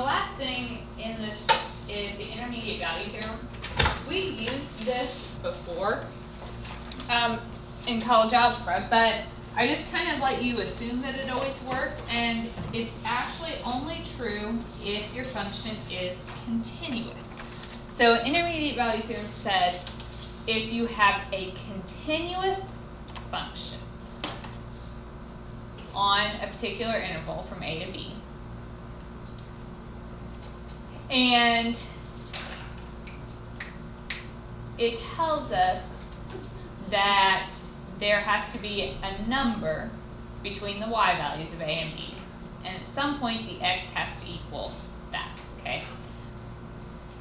last thing in this is the intermediate value theorem. We used this before in college algebra, but I just kind of let you assume that it always worked, and it's actually only true if your function is continuous. So intermediate value theorem says if you have a continuous function on a particular interval from a to b, and it tells us that there has to be a number between the y values of a and b, and at some point the x has to equal that, okay?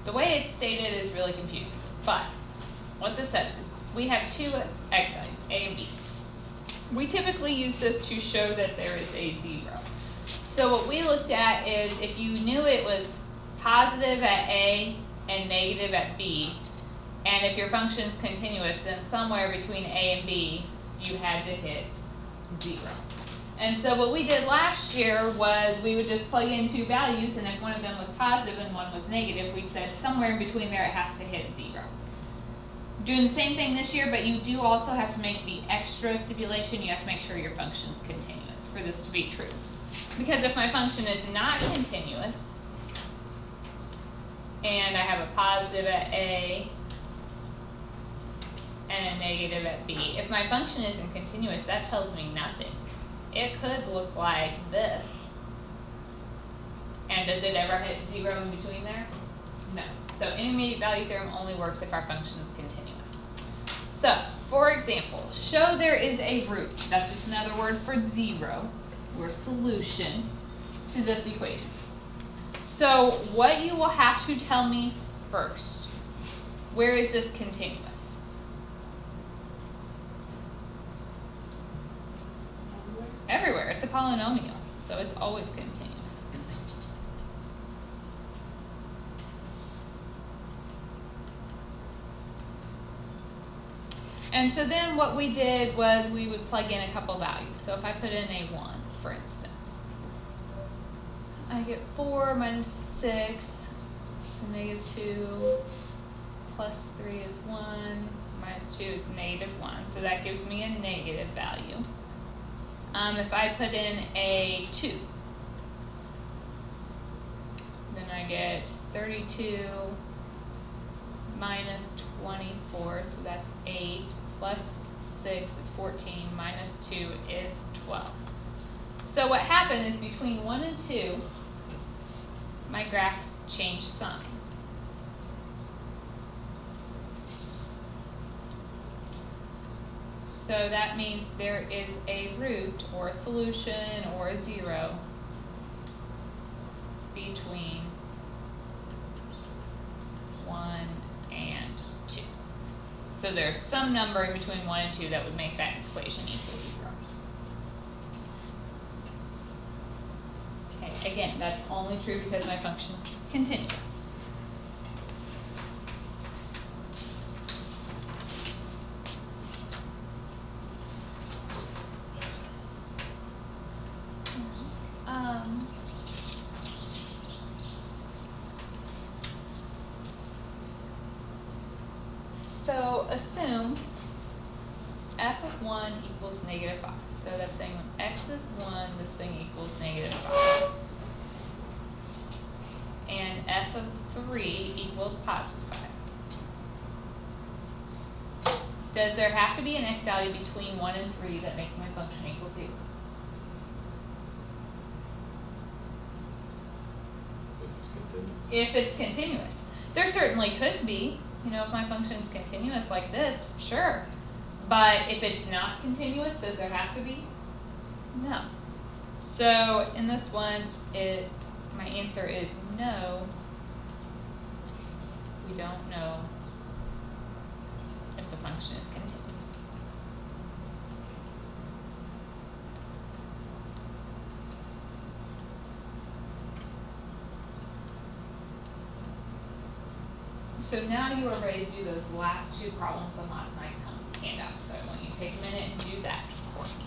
The way it's stated is really confusing, but what this says is we have two x values, a and b. We typically use this to show that there is a 0. So what we looked at is if you knew it was positive at a and negative at b, and if your function is continuous, then somewhere between a and b, you had to hit 0. And so what we did last year was we would just plug in two values, and if one of them was positive and one was negative, we said somewhere in between there it has to hit 0. Doing the same thing this year, but you do also have to make the extra stipulation. You have to make sure your function is continuous for this to be true. Because if my function is not continuous, and I have a positive at a and a negative at b, if my function isn't continuous, that tells me nothing. It could look like this. And does it ever hit 0 in between there? No. So intermediate value theorem only works if our function is continuous. So, for example, show there is a root. That's just another word for 0, or solution, to this equation. So what you will have to tell me first, where is this continuous? Everywhere. It's a polynomial, so it's always continuous. And so then what we did was we would plug in a couple values. So if I put in a 1, for instance, I get 4 minus 6, so negative 2, plus 3 is 1, minus 2 is negative 1. So that gives me a negative value. If I put in a 2, then I get 32 minus 24, so that's 8, plus 6 is 14, minus 2 is 12. So what happened is between 1 and 2, my graphs changed sign. So that means there is a root or a solution or a 0 between 1 and 2. So there's some number in between 1 and 2 that would make that equation equal 0. Okay, again, that's only true because my function is continuous. So assume f of 1 equals negative 5. So that's saying when x is 1, this thing equals negative 5. And f of 3 equals positive 5. Does there have to be an x value between 1 and 3 that makes my function equal 0? If it's continuous. There certainly could be. You know, if my function is continuous like this, sure. But if it's not continuous, does there have to be? No. So in this one, my answer is no. We don't know if the function is continuous. So now you are ready to do those last two problems on last night's handout. So I want you to take a minute and do that for me.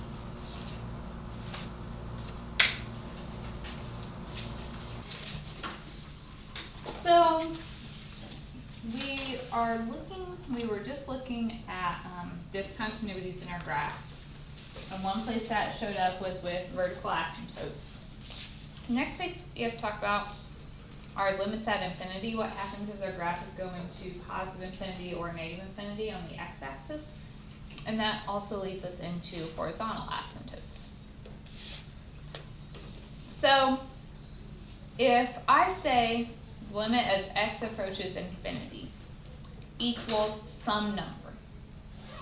we were just looking at discontinuities in our graph. And one place that showed up was with vertical asymptotes. The next place we have to talk about are limits at infinity. What happens if our graph is going to positive infinity or negative infinity on the x-axis? And that also leads us into horizontal asymptotes. So if I say limit as x approaches infinity equals some number,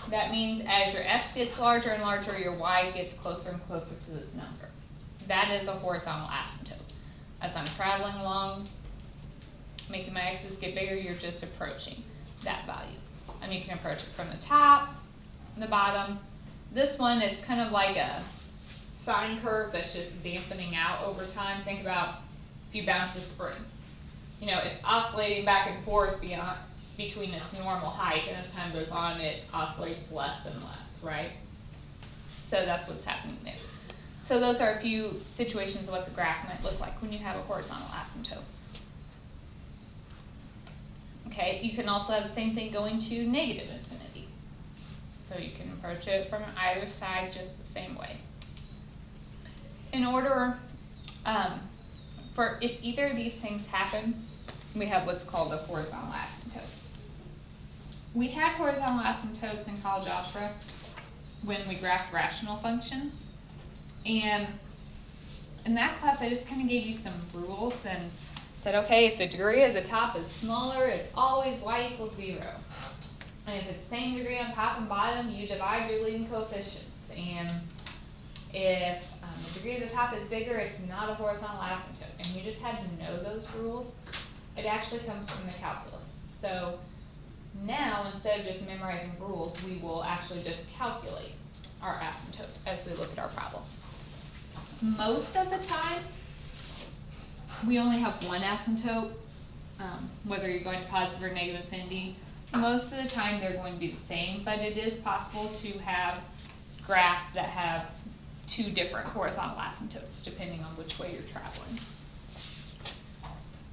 that means as your x gets larger and larger, your y gets closer and closer to this number. That is a horizontal asymptote. As I'm traveling along, making my x's get bigger, you're just approaching that value. And you can approach it from the top, the bottom. This one, it's kind of like a sine curve that's just dampening out over time. Think about if you bounce a spring. You know, it's oscillating back and forth between its normal height, and as time goes on, it oscillates less and less, right? So that's what's happening there. So those are a few situations of what the graph might look like when you have a horizontal asymptote. Okay, you can also have the same thing going to negative infinity. So you can approach it from either side just the same way. In order, for if either of these things happen, we have what's called a horizontal asymptote. We had horizontal asymptotes in college algebra when we graphed rational functions. And in that class, I just kind of gave you some rules and said, okay, if the degree of the top is smaller, it's always y equals 0. And if it's the same degree on top and bottom, you divide your leading coefficients. And if the degree of the top is bigger, it's not a horizontal asymptote. And you just had to know those rules. It actually comes from the calculus. So now, instead of just memorizing rules, we will actually just calculate our asymptote as we look at our problems. Most of the time, we only have one asymptote, whether you're going to positive or negative infinity. Most of the time, they're going to be the same, but it is possible to have graphs that have two different horizontal asymptotes, depending on which way you're traveling.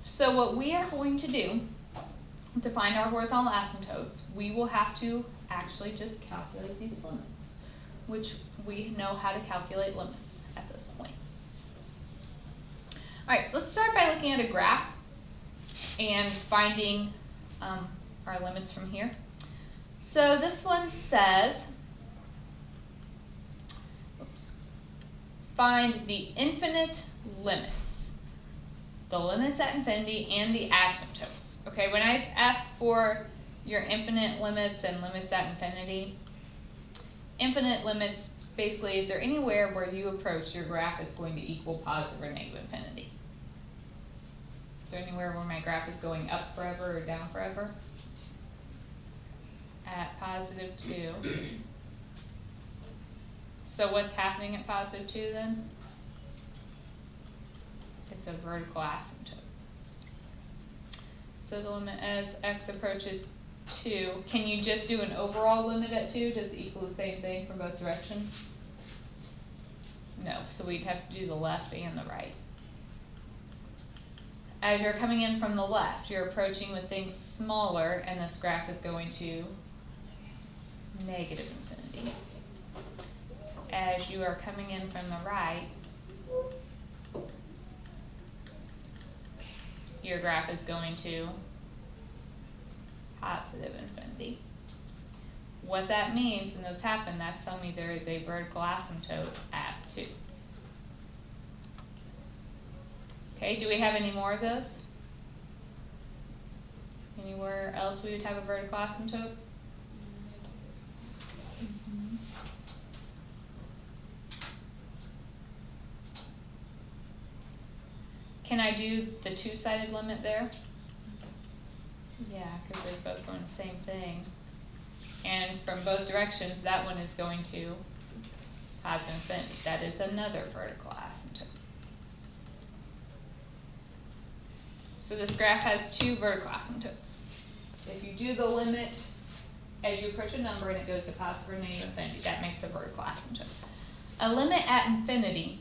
So what we are going to do to find our horizontal asymptotes, we will have to actually just calculate these limits, which we know how to calculate limits at this point. All right, let's start by looking at a graph and finding our limits from here. So this one says, find the infinite limits, the limits at infinity and the asymptotes. Okay, when I ask for your infinite limits and limits at infinity, infinite limits basically, is there anywhere where you approach your graph is going to equal positive or negative infinity? Is there anywhere where my graph is going up forever or down forever? At positive 2. So what's happening at positive 2 then? It's a vertical asymptote. So the limit as x approaches 2, can you just do an overall limit at 2? Does it equal the same thing for both directions? No, so we'd have to do the left and the right. As you're coming in from the left, you're approaching with things smaller, and this graph is going to negative infinity. As you are coming in from the right, your graph is going to positive infinity. What that means when those happen, that's telling me there is a vertical asymptote at 2. Okay, do we have any more of those? Anywhere else we would have a vertical asymptote? Can I do the two-sided limit there? Yeah, because they're both going the same thing. And from both directions, that one is going to positive infinity. That is another vertical asymptote. So this graph has two vertical asymptotes. If you do the limit as you approach a number and it goes to positive or negative infinity, that makes a vertical asymptote. A limit at infinity,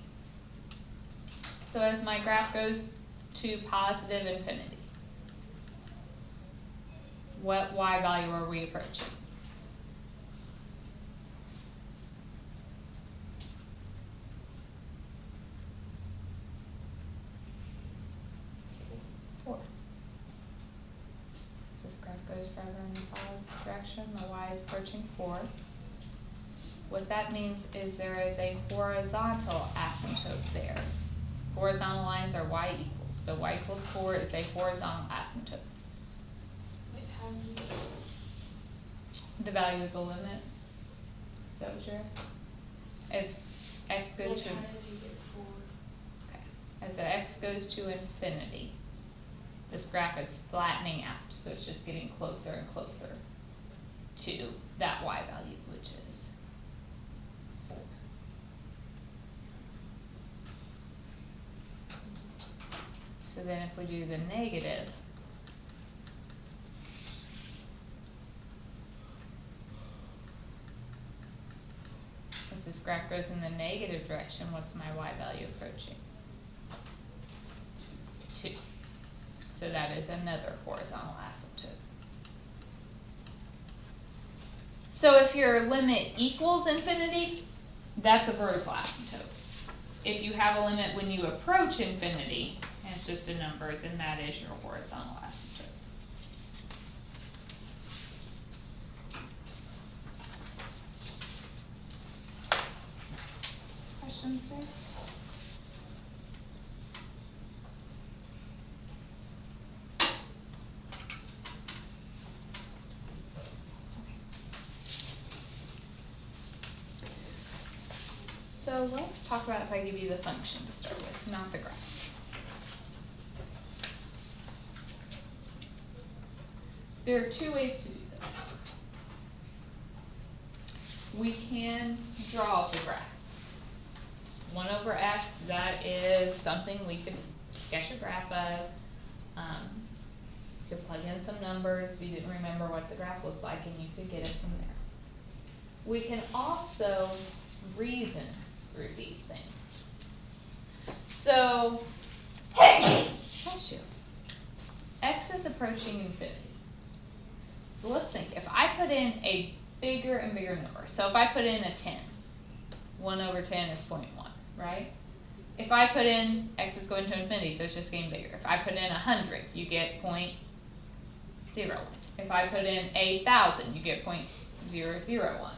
so as my graph goes to positive infinity, What y value are we approaching? This graph goes further in the forward direction. The y is approaching 4. What that means is there is a horizontal asymptote there. Horizontal lines are y equals. So y equals 4 is a horizontal asymptote. Wait, how do you get The value of the limit. Is that what you're asking? If x goes to, how did you get 4? okay, as the x goes to infinity, this graph is flattening out, so it's just getting closer and closer to that y value, which is 4. So then if we do the negative, as this graph goes in the negative direction, what's my y value approaching? 2. So that is another horizontal asymptote. So if your limit equals infinity, that's a vertical asymptote. If you have a limit when you approach infinity, and it's just a number, then that is your horizontal asymptote. Questions there? So let's talk about if I give you the function to start with, not the graph. There are 2 ways to do this. We can draw the graph. 1 over x, that is something we could sketch a graph of. You could plug in some numbers if you didn't remember what the graph looked like, and you could get it from there. We can also reason through these things. So, bless you. X is approaching infinity. So let's think, if I put in a bigger and bigger number, so if I put in a 10, 1 over 10 is 0.1, right? If I put in, x is going to infinity, so it's just getting bigger. If I put in 100, you get 0.01. If I put in 1,000, you get 0.001.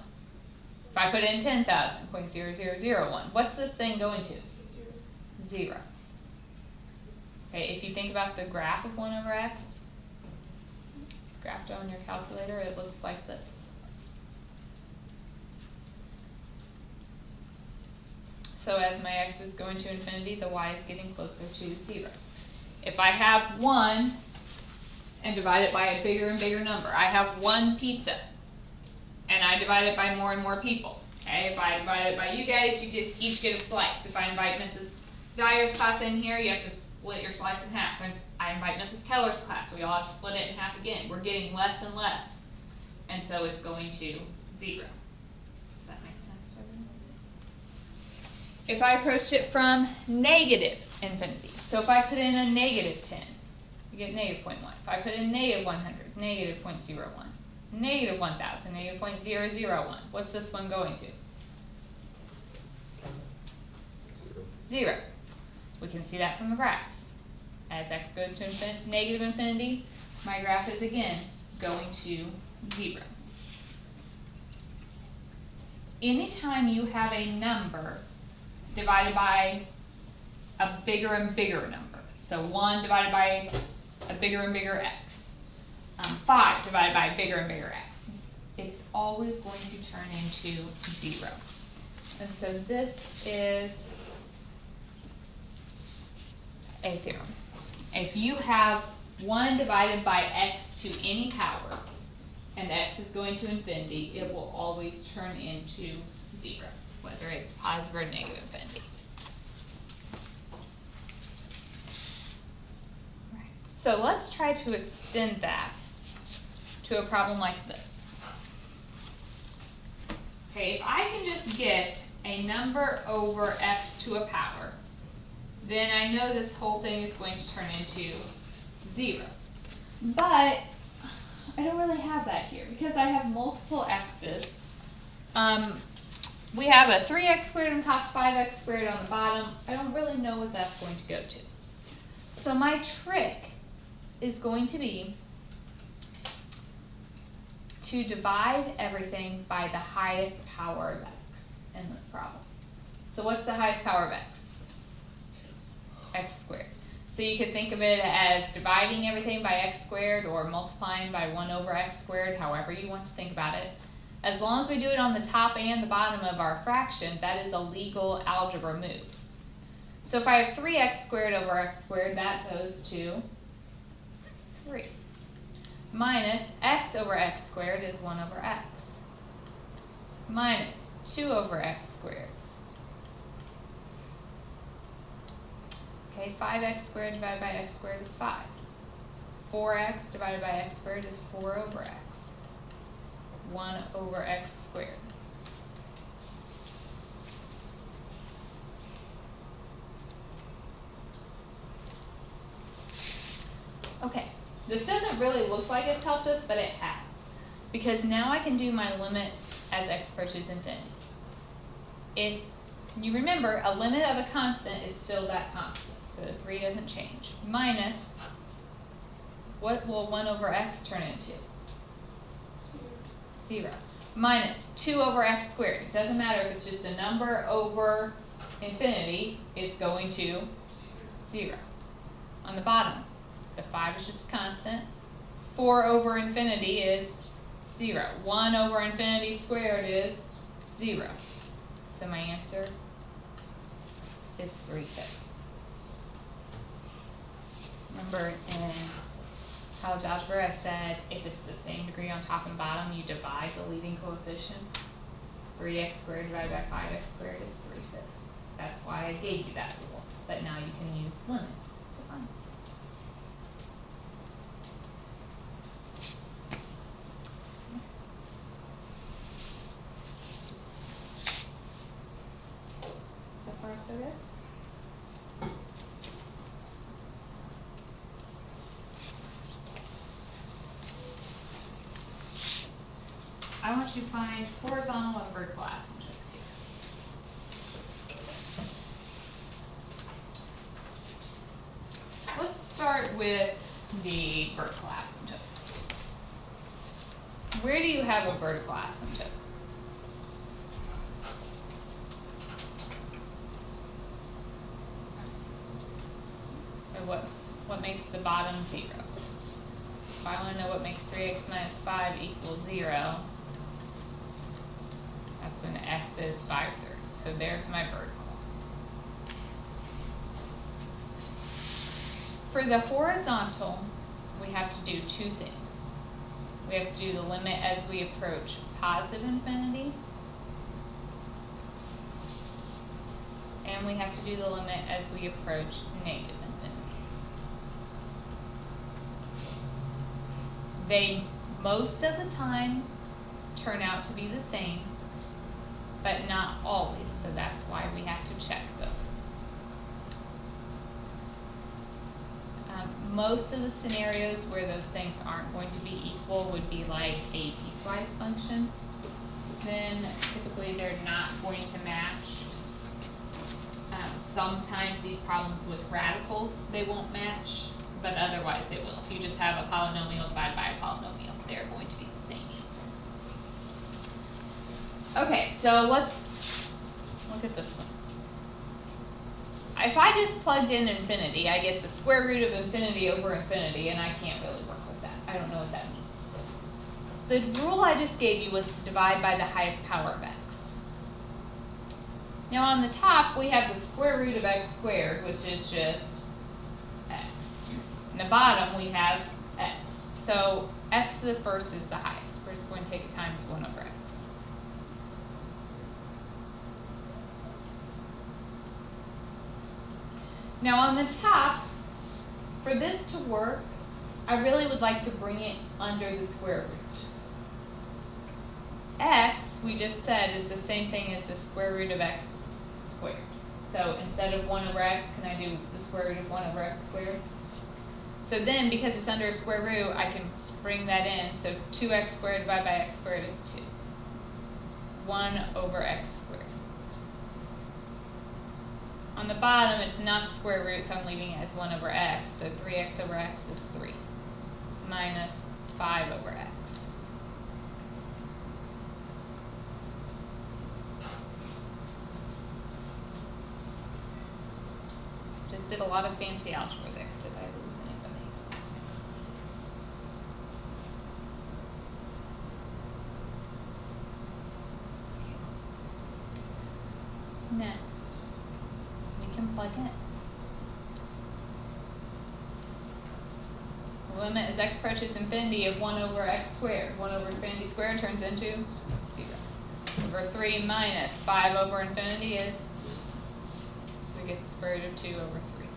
If I put in 10,000, 0.0001. What's this thing going to? 0. Okay, if you think about the graph of 1 over x, graphed on your calculator, it looks like this. So as my x is going to infinity, the y is getting closer to 0. If I have 1 and divide it by a bigger and bigger number, I have 1 pizza, and I divide it by more and more people. Okay, if I divide it by you guys, you each get a slice. If I invite Mrs. Dyer's class in here, you have to split your slice in half. When I invite Mrs. Keller's class, we all have to split it in half again. We're getting less and less, and so it's going to 0. Does that make sense to everyone? If I approached it from negative infinity, so if I put in a negative 10, you get negative 0.1. If I put in negative 100, negative 0.01. Negative 1,000, negative 0.001. What's this one going to? 0. We can see that from the graph. As x goes to negative infinity, my graph is again going to 0. Anytime you have a number divided by a bigger and bigger number, so 1 divided by a bigger and bigger x, 5 divided by a bigger and bigger x, it's always going to turn into 0. And so this is a theorem. If you have 1 divided by x to any power, and x is going to infinity, it will always turn into 0, whether it's positive or negative infinity. Right. So let's try to extend that to a problem like this. Okay, if I can just get a number over x to a power, then I know this whole thing is going to turn into 0. But I don't really have that here because I have multiple x's. We have a 3x squared on top, 5x squared on the bottom. I don't really know what that's going to go to. So my trick is going to be to divide everything by the highest power of x in this problem. So what's the highest power of x? X squared. So you could think of it as dividing everything by x squared or multiplying by 1 over x squared, however you want to think about it. As long as we do it on the top and the bottom of our fraction, that is a legal algebra move. So if I have 3x squared over x squared, that goes to 3. Minus x over x squared is 1 over x. Minus 2 over x squared. Okay, 5x squared divided by x squared is 5. 4x divided by x squared is 4 over x. 1 over x squared. Okay, this doesn't really look like it's helped us, but it has. Because now I can do my limit as x approaches infinity. If you remember, a limit of a constant is still that constant, so the 3 doesn't change. Minus, what will 1 over x turn into? 0. Minus 2 over x squared. It doesn't matter if it's just a number over infinity, it's going to 0. On the bottom, the 5 is just constant. 4 over infinity is 0. 1 over infinity squared is 0. So my answer is 3/5. Remember in college algebra I said if it's the same degree on top and bottom, you divide the leading coefficients. 3x squared divided by 5x squared is 3/5. That's why I gave you that rule. But now you can use limits to find it. So far, so good? I want you to find horizontal and vertical asymptotes here. Let's start with the vertical asymptote. Where do you have a vertical asymptote? Or what makes the bottom 0? If I want to know what makes 3x minus 5 equal 0, that's when x is 5/3. So there's my vertical. For the horizontal, we have to do 2 things. We have to do the limit as we approach positive infinity, and we have to do the limit as we approach negative infinity. They, most of the time, turn out to be the same, but not always, so that's why we have to check both. Most of the scenarios where those things aren't going to be equal would be like a piecewise function. Then typically they're not going to match. Sometimes these problems with radicals, they won't match, but otherwise they will. If you just have a polynomial divided by a polynomial, they're going to be the same answer. Okay, so let's look at this one. If I just plugged in infinity, I get the square root of infinity over infinity, and I can't really work with that. I don't know what that means. The rule I just gave you was to divide by the highest power of x. Now on the top, we have the square root of x squared, which is just x. In the bottom, we have x. So x to the first is the highest. We're just going to take it times 1 over x. Now on the top, for this to work, I really would like to bring it under the square root. X, we just said, is the same thing as the square root of x squared. So instead of 1 over x, can I do the square root of 1 over x squared? So then, because it's under a square root, I can bring that in, so 2x squared divided by x squared is 2. 1 over x squared. On the bottom, it's not the square root, so I'm leaving it as 1 over x, so 3x over x is 3, minus 5 over x. Just did a lot of fancy algebra there. Did I lose anybody? No. We can plug in. The limit as x approaches infinity of 1 over x squared. 1 over infinity squared turns into 0. Over 3 minus 5 over infinity is, so we get the square root of 2 over 3.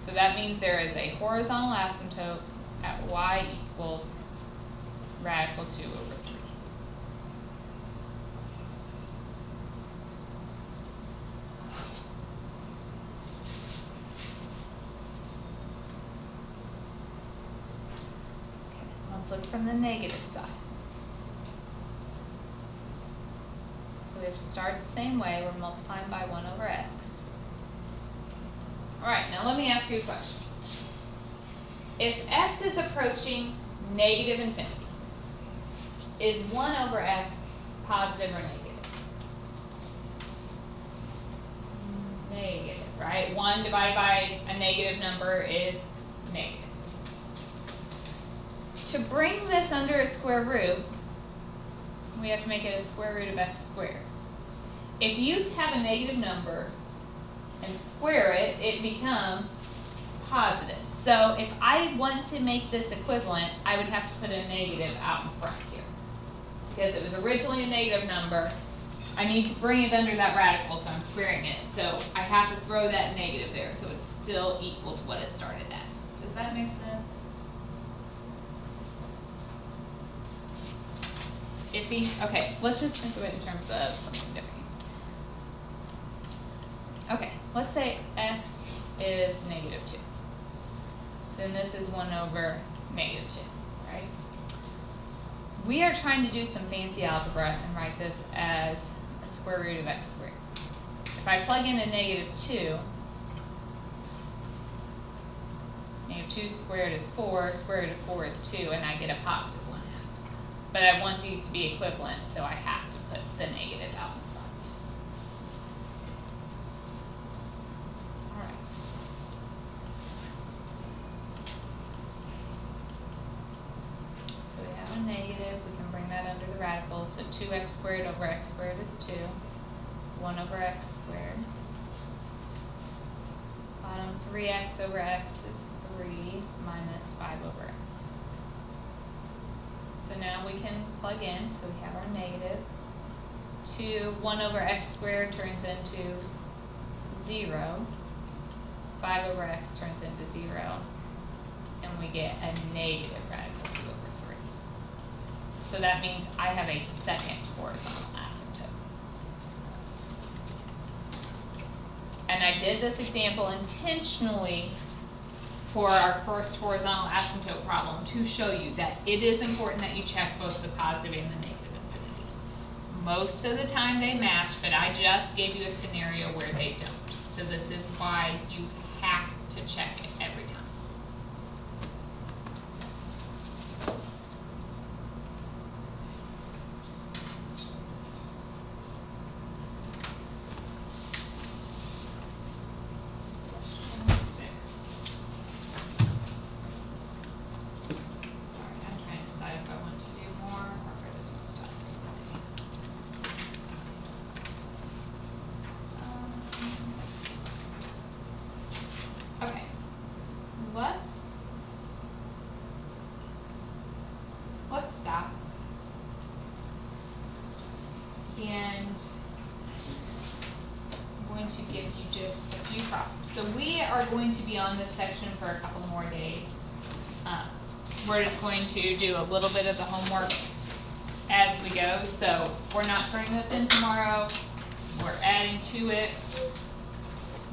So that means there is a horizontal asymptote at y equals radical 2 over 3. Let's look from the negative side. So we have to start the same way. We're multiplying by 1 over x. Alright, now let me ask you a question. If x is approaching negative infinity, is 1 over x positive or negative? Negative, right? 1 divided by a negative number is negative. To bring this under a square root, we have to make it a square root of x squared. If you have a negative number and square it, it becomes positive. So if I want to make this equivalent, I would have to put a negative out in front here. Because it was originally a negative number, I need to bring it under that radical, so I'm squaring it. So I have to throw that negative there, so it's still equal to what it started as. Does that make sense? Okay, let's just think of it in terms of something different. Okay, let's say x is negative 2. Then this is 1 over negative 2, right? We are trying to do some fancy algebra and write this as a square root of x squared. If I plug in a negative 2, negative 2 squared is 4, square root of 4 is 2, and I get a positive 1/2. But I want these to be equivalent, so I have to put the negative out in front. Alright. So we have a negative, we can bring that under the radical, so 2x squared over x squared is 2, 1 over x squared. Bottom 3x over x is 3 minus 5 over x. So now we can plug in, so we have our negative. 1 over x squared turns into 0. 5 over x turns into 0. And we get a negative radical 2 over 3. So that means I have a second horizontal asymptote. And I did this example intentionally for our first horizontal asymptote problem to show you that it is important that you check both the positive and the negative infinity. Most of the time they match, but I just gave you a scenario where they don't. So this is why you have to check it every time. Let's stop. And I'm going to give you just a few problems. So we are going to be on this section for a couple more days. We're just going to do a little bit of the homework as we go. So we're not turning this in tomorrow. We're adding to it.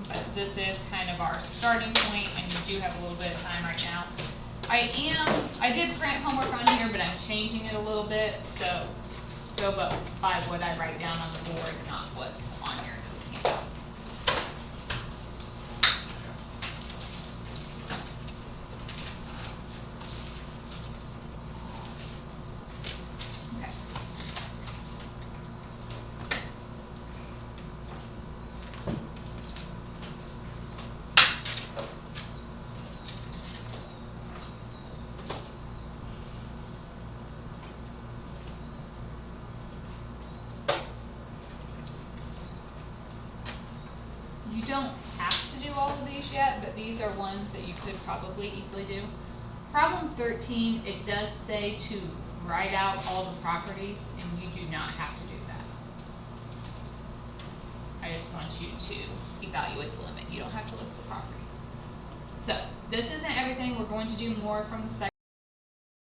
But this is kind of our starting point, and we do have a little bit of time right now. I did print homework on here, but I'm changing it a little bit, so go by what I write down on the board, not what's on your notes handout. Okay. You don't have to do all of these yet, but these are ones that you could probably easily do. Problem 13, it does say to write out all the properties, and you do not have to do that. I just want you to evaluate the limit. You don't have to list the properties. So, this isn't everything. We're going to do more from the second